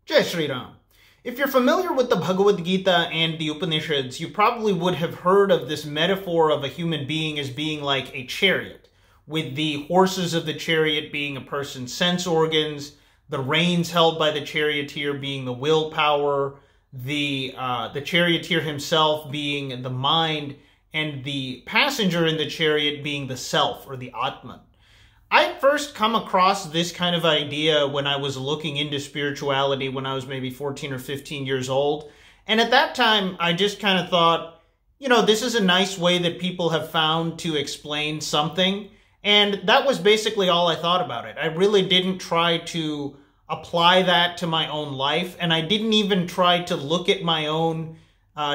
Jai Shri Ram. If you're familiar with the Bhagavad Gita and the Upanishads, you probably would have heard of this metaphor of a human being as being like a chariot, with the horses of the chariot being a person's sense organs, the reins held by the charioteer being the willpower, the charioteer himself being the mind, and the passenger in the chariot being the self, or the Atman. I first come across this kind of idea when I was looking into spirituality when I was maybe 14 or 15 years old. And at that time, I just kind of thought, you know, this is a nice way that people have found to explain something. And that was basically all I thought about it. I really didn't try to apply that to my own life. And I didn't even try to look at my own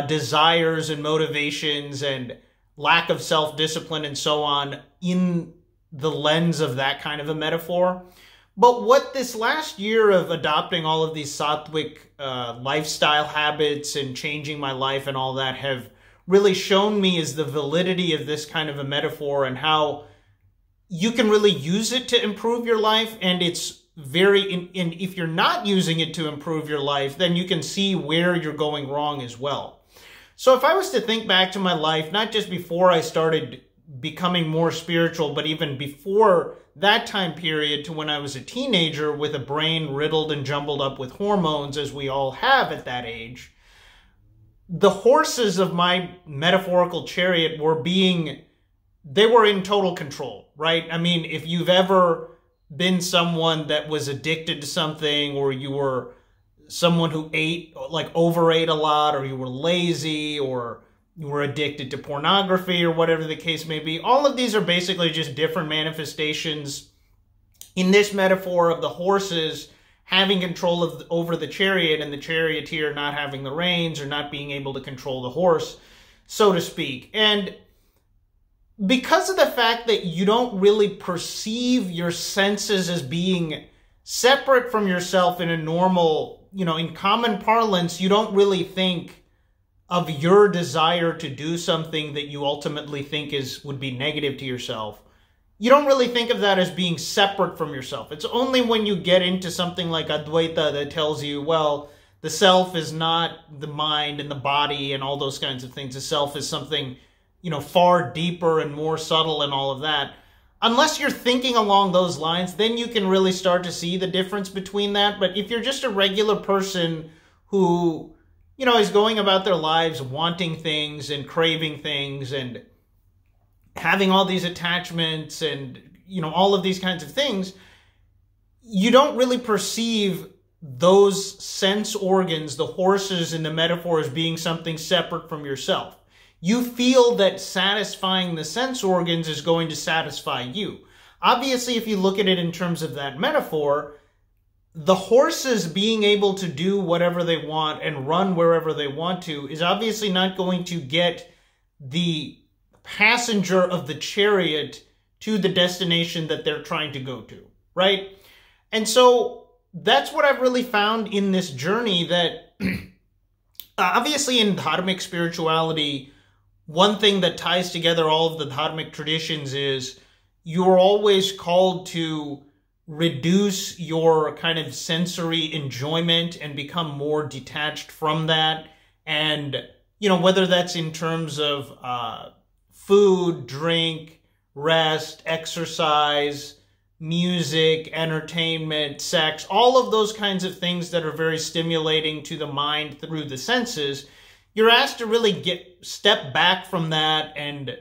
desires and motivations and lack of self-discipline and so on in the lens of that kind of a metaphor. But what this last year of adopting all of these sattvic lifestyle habits and changing my life and all that have really shown me is the validity of this kind of a metaphor and how you can really use it to improve your life. And it's and if you're not using it to improve your life, then you can see where you're going wrong as well. So if I was to think back to my life, not just before I started becoming more spiritual, but even before that time period to when I was a teenager with a brain riddled and jumbled up with hormones, as we all have at that age, the horses of my metaphorical chariot they were in total control, right? I mean, if you've ever been someone that was addicted to something, or you were someone who overate a lot, or you were lazy, or you were addicted to pornography, or whatever the case may be. All of these are basically just different manifestations in this metaphor of the horses having control over the chariot and the charioteer not having the reins or not being able to control the horse, so to speak. And because of the fact that you don't really perceive your senses as being separate from yourself in a normal, in common parlance, you don't really think of your desire to do something that you ultimately think would be negative to yourself. You don't really think of that as being separate from yourself. It's only when you get into something like Advaita that tells you, well, the self is not the mind and the body and all those kinds of things. The self is something, far deeper and more subtle and all of that. Unless you're thinking along those lines, then you can really start to see the difference between that. But if you're just a regular person who is going about their lives wanting things and craving things and having all these attachments and, all of these kinds of things, you don't really perceive those sense organs, the horses in the metaphor, as being something separate from yourself. You feel that satisfying the sense organs is going to satisfy you. Obviously, if you look at it in terms of that metaphor, the horses being able to do whatever they want and run wherever they want to is obviously not going to get the passenger of the chariot to the destination that they're trying to go to, right? And so that's what I've really found in this journey, that obviously in dharmic spirituality, one thing that ties together all of the dharmic traditions is you're always called to reduce your kind of sensory enjoyment and become more detached from that. And, whether that's in terms of food, drink, rest, exercise, music, entertainment, sex, all of those kinds of things that are very stimulating to the mind through the senses, you're asked to really step back from that and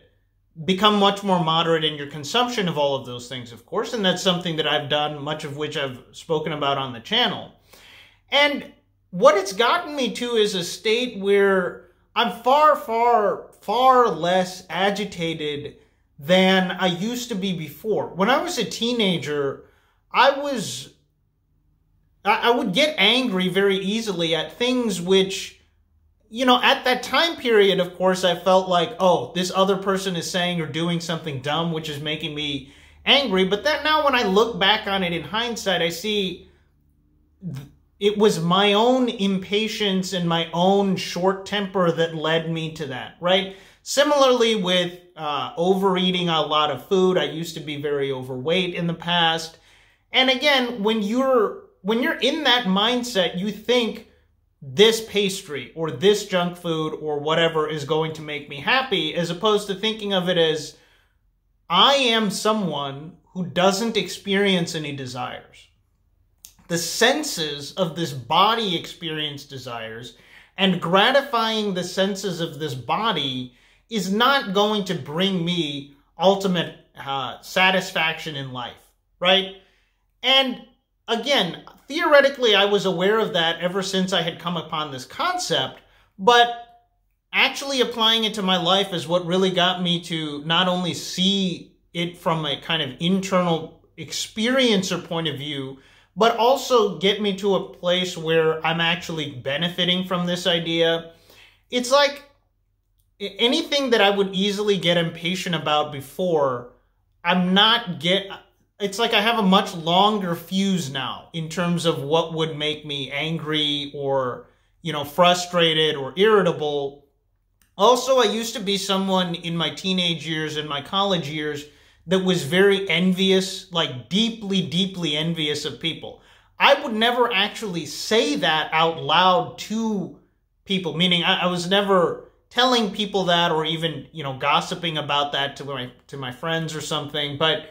become much more moderate in your consumption of all of those things, of course. And that's something that I've done, much of which I've spoken about on the channel. And what it's gotten me to is a state where I'm far, far, far less agitated than I used to be before. When I was a teenager, I would get angry very easily at things which, at that time period, of course, I felt like, oh, this other person is saying or doing something dumb, which is making me angry. But then now when I look back on it in hindsight, I see it was my own impatience and my own short temper that led me to that, right? Similarly with overeating a lot of food. I used to be very overweight in the past. And again, when you're when you're in that mindset, you think this pastry or this junk food or whatever is going to make me happy, as opposed to thinking of it as, I am someone who doesn't experience any desires. The senses of this body experience desires, and gratifying the senses of this body is not going to bring me ultimate satisfaction in life, right? And again, theoretically, I was aware of that ever since I had come upon this concept, but actually applying it to my life is what really got me to not only see it from a kind of internal experiencer point of view, but also get me to a place where I'm actually benefiting from this idea. It's like anything that I would easily get impatient about before, it's like I have a much longer fuse now in terms of what would make me angry or, frustrated or irritable. Also, I used to be someone in my teenage years and my college years that was very envious, like deeply, deeply envious of people. I would never actually say that out loud to people, meaning I was never telling people that or even, gossiping about that to my friends or something. But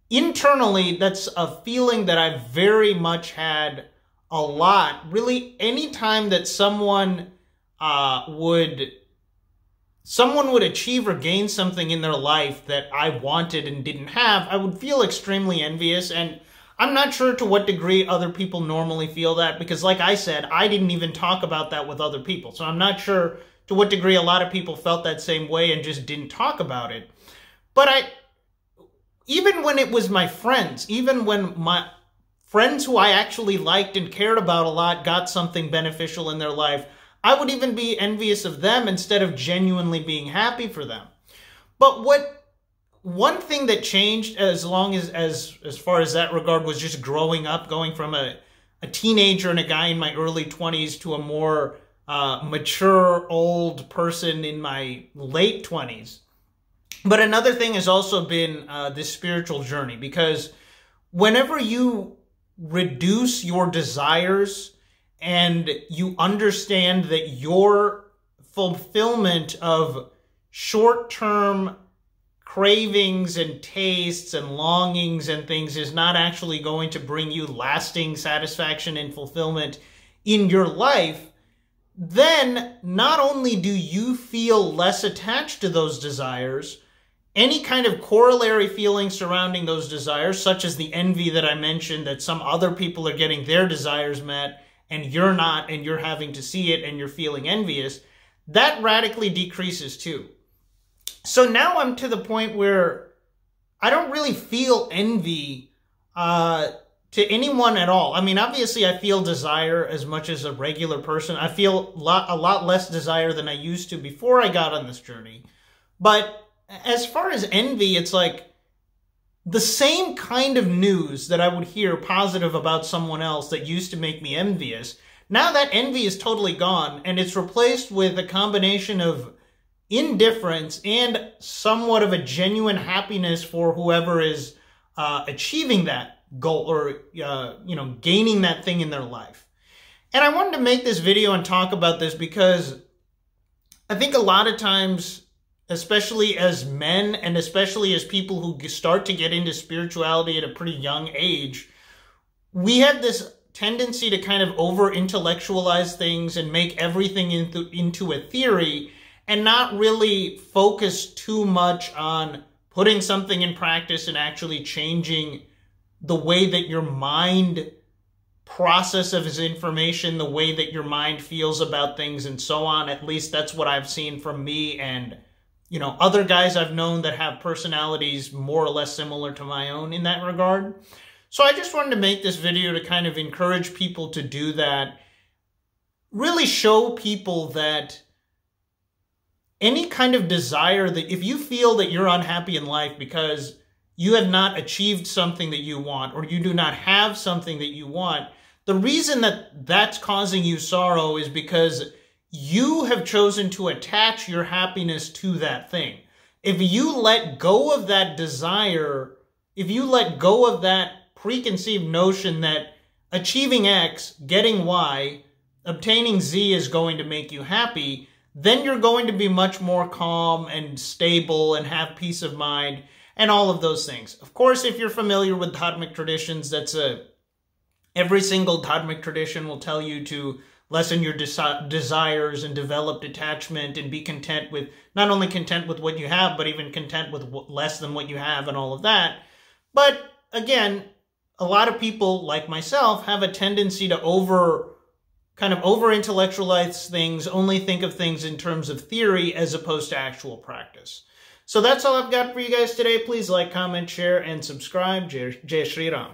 internally, that's a feeling that I've very much had a lot. Really, anytime that someone would achieve or gain something in their life that I wanted and didn't have, I would feel extremely envious. And I'm not sure to what degree other people normally feel that, because like I said, I didn't even talk about that with other people. So I'm not sure to what degree a lot of people felt that same way and just didn't talk about it. But even when it was my friends, even when my friends who I actually liked and cared about a lot got something beneficial in their life, I would even be envious of them instead of genuinely being happy for them. But one thing that changed as far as that regard was just growing up, going from a teenager and a guy in my early 20s to a more mature old person in my late 20s. But another thing has also been this spiritual journey, because whenever you reduce your desires and you understand that your fulfillment of short-term cravings and tastes and longings and things is not actually going to bring you lasting satisfaction and fulfillment in your life, then not only do you feel less attached to those desires, any kind of corollary feelings surrounding those desires, such as the envy that I mentioned, that some other people are getting their desires met and you're not, and you're having to see it and you're feeling envious, that radically decreases too. So now I'm to the point where I don't really feel envy to anyone at all. I mean, obviously I feel desire as much as a regular person. I feel a lot less desire than I used to before I got on this journey. But as far as envy, it's like the same kind of news that I would hear positive about someone else that used to make me envious. Now that envy is totally gone, and it's replaced with a combination of indifference and somewhat of a genuine happiness for whoever is achieving that goal or gaining that thing in their life. And I wanted to make this video and talk about this because I think a lot of times, especially as men and especially as people who start to get into spirituality at a pretty young age, we have this tendency to kind of over-intellectualize things and make everything into a theory and not really focus too much on putting something in practice and actually changing the way that your mind processes information, the way that your mind feels about things and so on. At least that's what I've seen from me and other guys I've known that have personalities more or less similar to my own in that regard. So I just wanted to make this video to kind of encourage people to do that. Really show people that any kind of desire that if you feel that you're unhappy in life because you have not achieved something that you want or you do not have something that you want, the reason that that's causing you sorrow is because you have chosen to attach your happiness to that thing. If you let go of that desire, if you let go of that preconceived notion that achieving X, getting Y, obtaining Z is going to make you happy, then you're going to be much more calm and stable and have peace of mind and all of those things. Of course, if you're familiar with dharmic traditions, every single dharmic tradition will tell you to lessen your desires and develop detachment and be content with, not only content with what you have, but even content with less than what you have and all of that. But again, a lot of people, like myself, have a tendency to over-intellectualize things, only think of things in terms of theory as opposed to actual practice. So that's all I've got for you guys today. Please like, comment, share, and subscribe. Jai Shri Ram.